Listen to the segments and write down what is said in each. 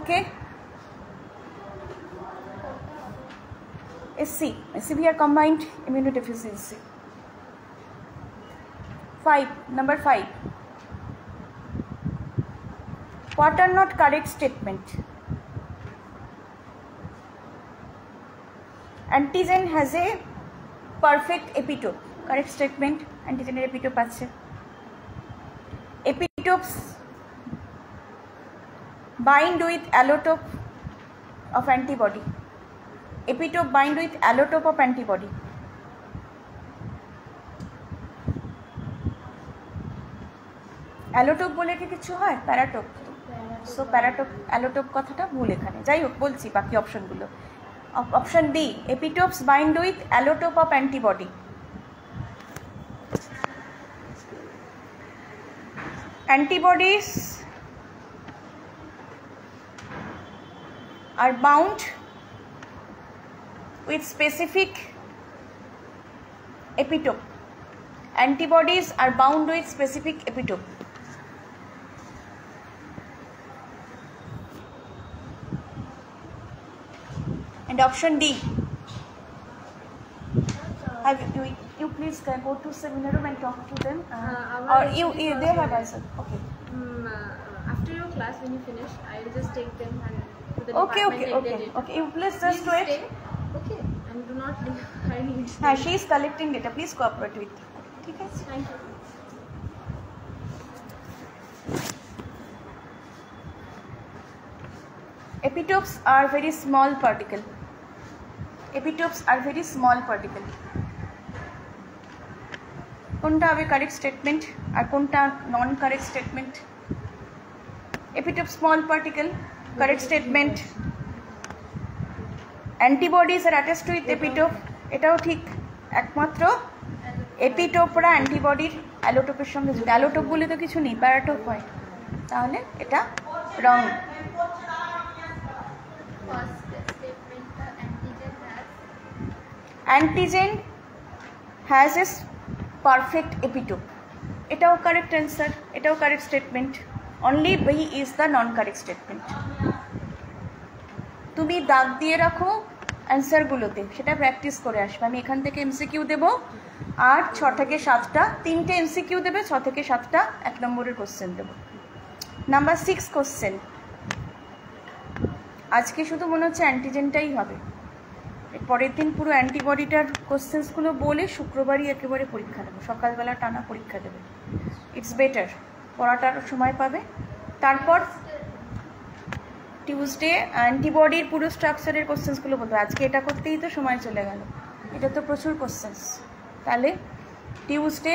Okay. SC, severe combined immunodeficiency. 5, number 5. What are not correct statement? Antigen has a perfect epitope. Correct statement. Antigen epitope আছে. Epitopes bind with allotope of antibody. Epitope bind with allotope of antibody. অ্যালোটোপ বলে কি কিছু হয়? Paratope. So paratope অ্যালোটোপ কথাটা ভুল এখানে। যাই হোক বলছি বাকি অপশনগুলো। Option D, epitopes bind with allotope of antibody. Antibodies are bound with specific epitope. Antibodies are bound with specific epitope. And option D. Have you please go to seminar room and talk to them, or they have answered. Okay. After your class, when you finish, I will just take them and to the Okay. You please just Please wait. stay. Okay. And do not leave. I need. She is collecting data. Please cooperate with. ठीक है. Thank you. Epitopes are very small particle. Epitopes are very small particle. কোনটা হবে correct statement আর কোনটা non correct statement? Epitope small particle, correct statement. Antibodies are attached with epitope, এটাও ঠিক। একমাত্র এপিটোপরা অ্যান্টিবডির অ্যালোটোপের সঙ্গে যুক্ত। অ্যালোটোপ বলে তো কিছু নেই, প্যারাটোপ হয়, তাহলে এটা রং। Antigen has a perfect epitope, এটাও কারেক্ট অ্যান্সার, এটাও correct statement. Only B is the non correct statement. তুমি দাগ দিয়ে রাখো অ্যান্সারগুলোতে, সেটা প্র্যাকটিস করে আসবে। আমি এখান থেকে এমসিকিউ দেবো, আর 6 থেকে 7টা, 3টে এমসিকিউ দেবে, 6 থেকে 7টা 1 নম্বরের কোশ্চেন দেবো। Number 6 question. আজকে শুধু মনে হচ্ছে অ্যান্টিজেনটাই হবে, পরের দিন পুরো অ্যান্টিবডিটার কোশ্চেন্সগুলো বলে শুক্রবারই একেবারে পরীক্ষা দেবো, সকালবেলা টানা পরীক্ষা দেবে। ইটস বেটার, পড়াটার সময় পাবে। তারপর টিউসডে অ্যান্টিবডির পুরো স্ট্রাকচারের কোশ্চেন্সগুলো বলবে। আজকে এটা করতেই তো সময় চলে গেল, এটা তো প্রচুর কোশ্চেন্স। তাহলে টিউসডে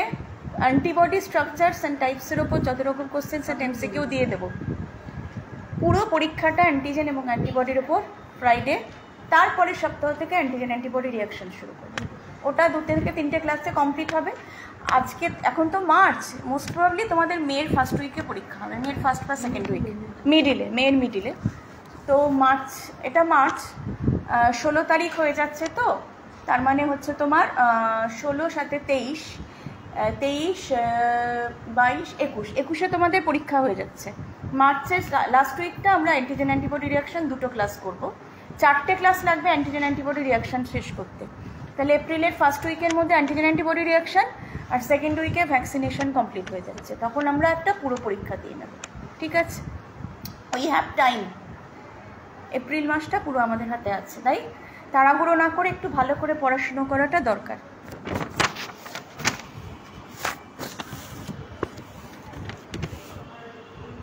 অ্যান্টিবডি স্ট্রাকচারস অ্যান্ড টাইপসের ওপর যত রকম কোশ্চেন্স অ্যান্ড এমসিকিউ দিয়ে দেবো। পুরো পরীক্ষাটা অ্যান্টিজেন এবং অ্যান্টিবডির ওপর ফ্রাইডে। তারপরের সপ্তাহ থেকে অ্যান্টিজেন অ্যান্টিবডি রিয়াকশন শুরু করবে। ওটা 2 থেকে 3টে ক্লাসে কমপ্লিট হবে। আজকে এখন তো মার্চ, মোস্ট প্রবাবলি তোমাদের মেয়ের ফার্স্ট উইকে পরীক্ষা হবে, মেয়ের ফার্স্ট বা সেকেন্ড উইকে, মিডিলে, মেয়ের মিডিলে। তো মার্চ, এটা মার্চ 16 তারিখ হয়ে যাচ্ছে, তো তার মানে হচ্ছে তোমার 16 সাথে 23, 22, 21 তোমাদের পরীক্ষা হয়ে যাচ্ছে। মার্চের লাস্ট উইকটা আমরা অ্যান্টিজেন অ্যান্টিবডি রিয়াকশন 2টো ক্লাস করবো, 4টে ক্লাস লাগবে অ্যান্টিজেন অ্যান্টিবডি রিয়াকশন শেষ করতে। তাহলে এপ্রিলের ফার্স্ট উইকের মধ্যে অ্যান্টিজেন অ্যান্টিবডি রিয়াকশন আর সেকেন্ড উইকে ভ্যাকসিনেশন কমপ্লিট হয়ে যাচ্ছে, তখন আমরা একটা পুরো পরীক্ষা দিয়ে নেব। ঠিক আছে, উই হ্যাভ টাইম, এপ্রিল মাসটা পুরো আমাদের হাতে আছে, তাই তাড়াহুড়ো না করে একটু ভালো করে পড়াশুনো করাটা দরকার।